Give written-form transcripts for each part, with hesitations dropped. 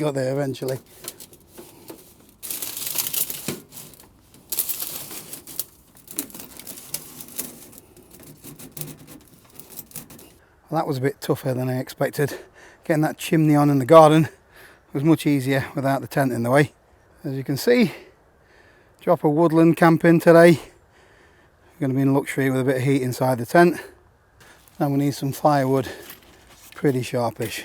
got there eventually. Well, that was a bit tougher than I expected. Getting that chimney on in the garden was much easier without the tent in the way. As you can see, drop of woodland camping today. We're going to be in luxury with a bit of heat inside the tent. And we need some firewood, pretty sharpish.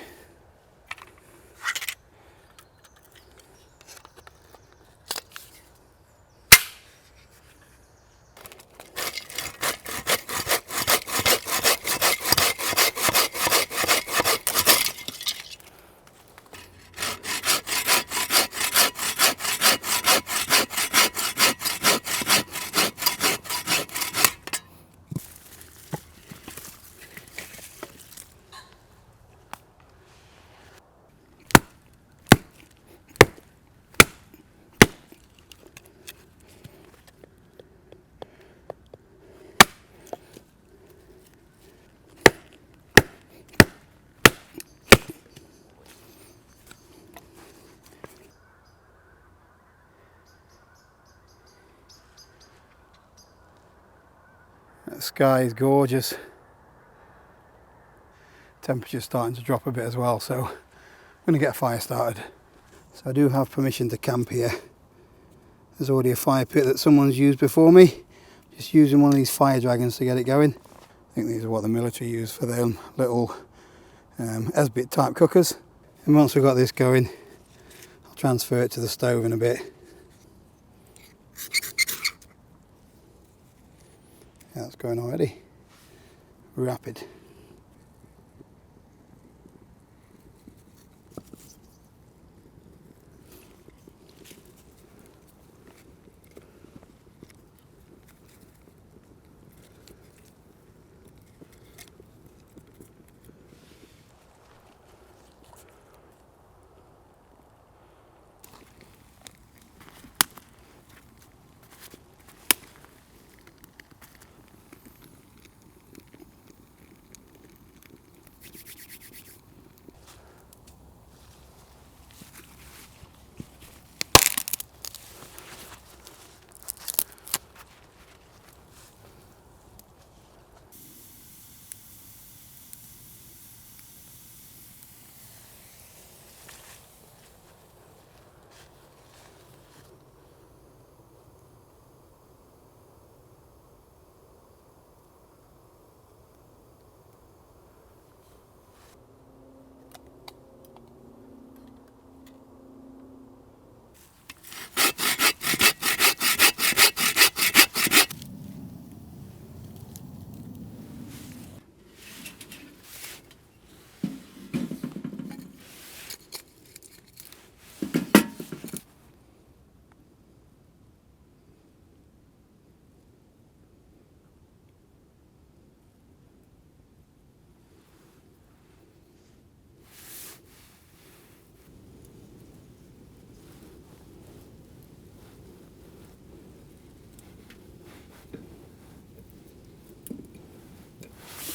The sky is gorgeous. Temperature's starting to drop a bit as well, so I'm going to get a fire started. So I do have permission to camp here. There's already a fire pit that someone's used before me. Just using one of these fire dragons to get it going. I think these are what the military use for their little Esbit type cookers. And once we've got this going, I'll transfer it to the stove in a bit. Yeah, that's going already. Rapid.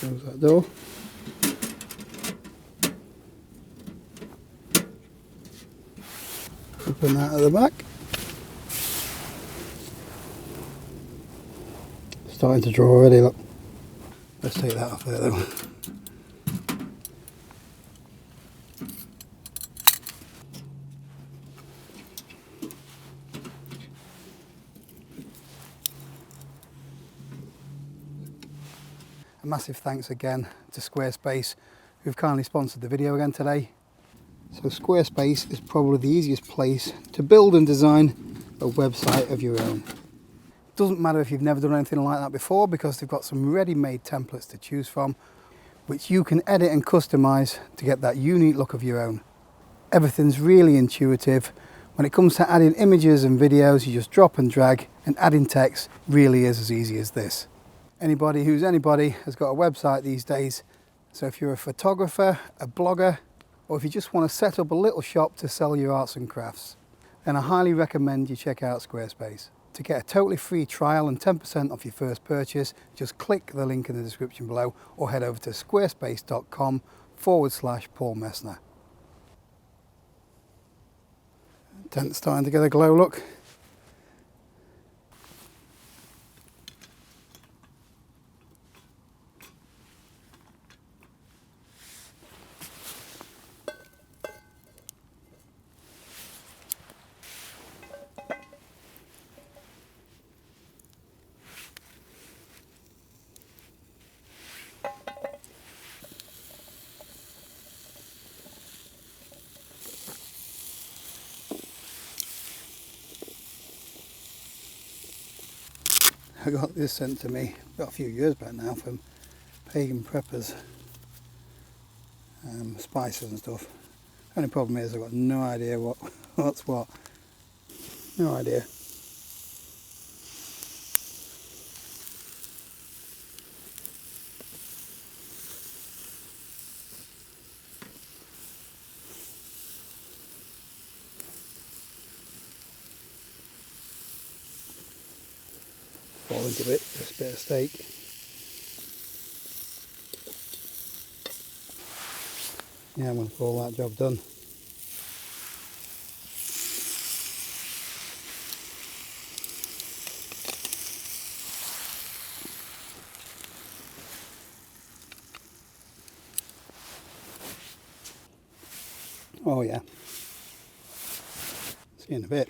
Close that door. Open that at the back. Starting to draw already, look. Let's take that off there though. A massive thanks again to Squarespace, who've kindly sponsored the video again today. So Squarespace is probably the easiest place to build and design a website of your own. It doesn't matter if you've never done anything like that before, because they've got some ready-made templates to choose from, which you can edit and customize to get that unique look of your own. Everything's really intuitive. When it comes to adding images and videos, you just drop and drag, and adding text really is as easy as this. Anybody who's anybody has got a website these days. So if you're a photographer, a blogger, or if you just want to set up a little shop to sell your arts and crafts, then I highly recommend you check out Squarespace. To get a totally free trial and 10% off your first purchase, just click the link in the description below or head over to squarespace.com/Paul Messner. tent's starting to get a glow look. I got this sent to me about a few years back now from Pagan Preppers, spices and stuff. Only problem is I've got no idea what's what. No idea. Fall into it, just a bit of steak. Yeah, I'm going to call that job done. Oh yeah. See you in a bit.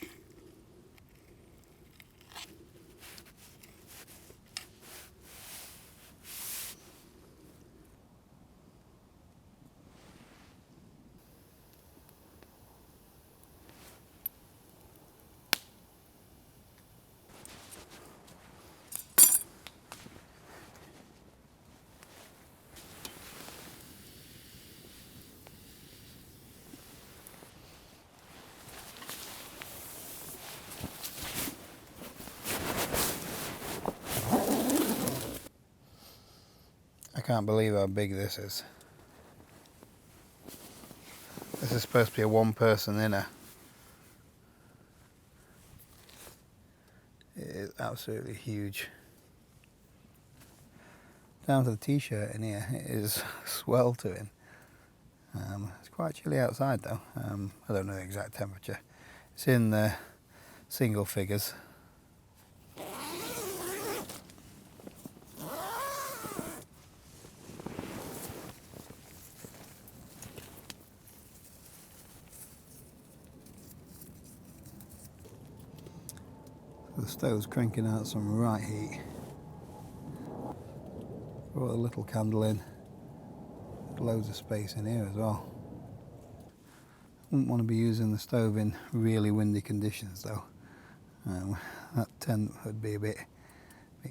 I can't believe how big this is. This is supposed to be a one-person inner. It is absolutely huge. Down to the t-shirt in here, it is sweltering. It's quite chilly outside though. I don't know the exact temperature. It's in the single figures. The stove's cranking out some right heat. Brought a little candle in. Loads of space in here as well. Wouldn't want to be using the stove in really windy conditions though. That tent would be a bit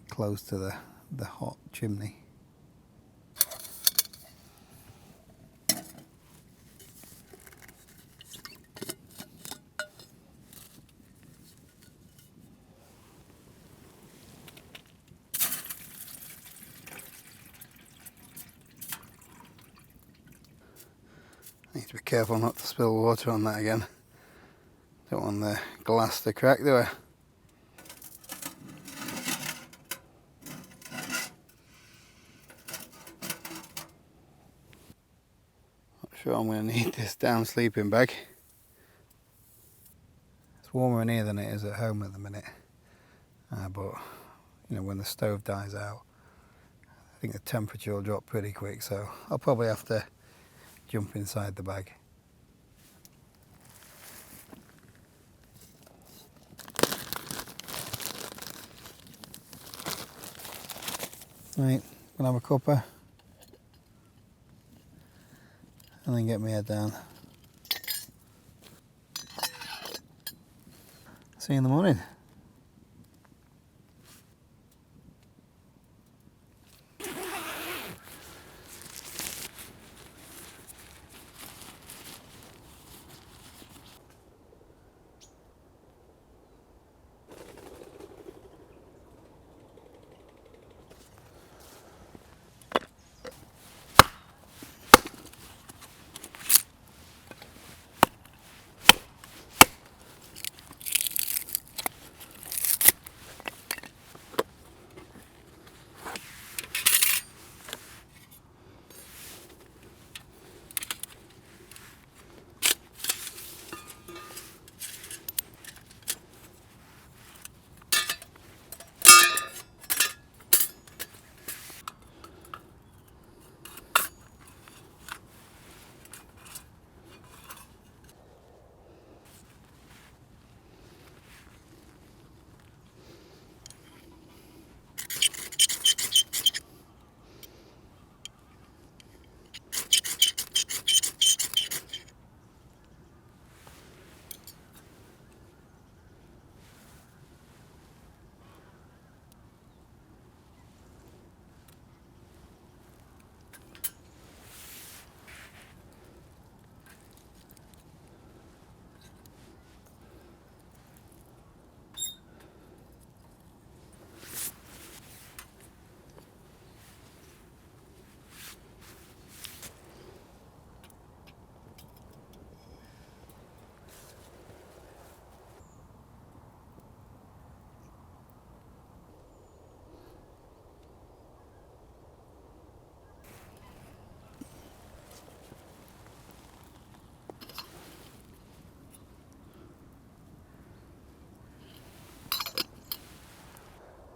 close to the hot chimney. Need to be careful not to spill water on that again. Don't want the glass to crack, do I? Not sure I'm going to need this down sleeping bag. It's warmer in here than it is at home at the minute. But you know, when the stove dies out, I think the temperature will drop pretty quick, so I'll probably have to jump inside the bag. Right, gonna have a cuppa and then get my head down. See you in the morning.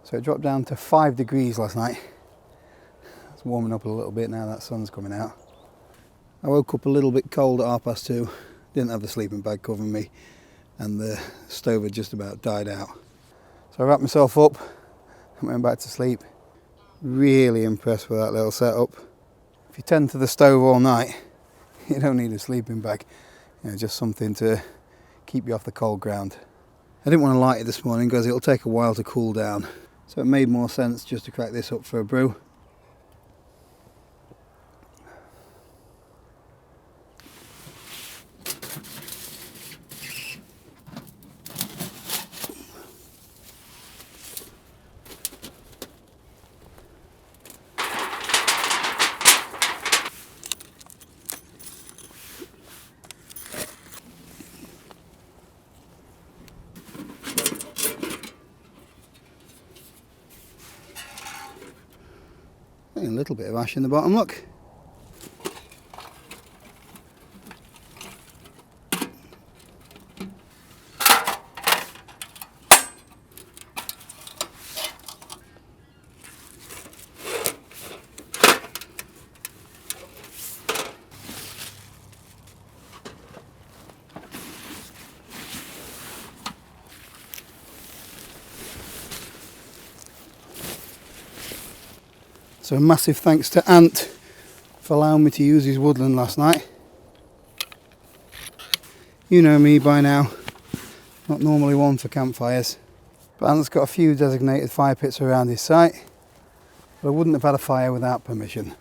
So it dropped down to 5 degrees last night. It's warming up a little bit now that sun's coming out. I woke up a little bit cold at 2:30. Didn't have the sleeping bag covering me, and the stove had just about died out. So I wrapped myself up and went back to sleep. Really impressed with that little setup. If you tend to the stove all night, you don't need a sleeping bag. You know, just something to keep you off the cold ground. I didn't want to light it this morning because it'll take a while to cool down. So it made more sense just to crack this up for a brew. A little bit of ash in the bottom, look. So a massive thanks to Ant for allowing me to use his woodland last night. You know me by now, not normally one for campfires, but Ant's got a few designated fire pits around his site, but I wouldn't have had a fire without permission.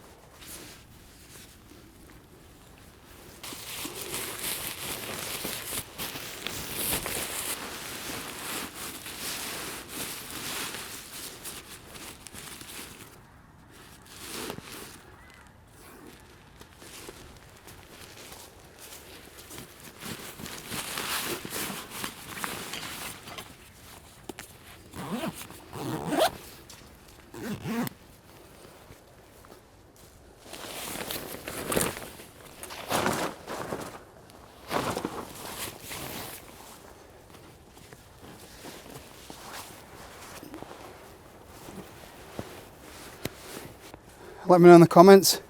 Let me know in the comments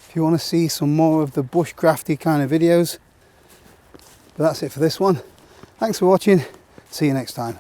if you want to see some more of the bushcrafty kind of videos. But that's it for this one. Thanks for watching. See you next time.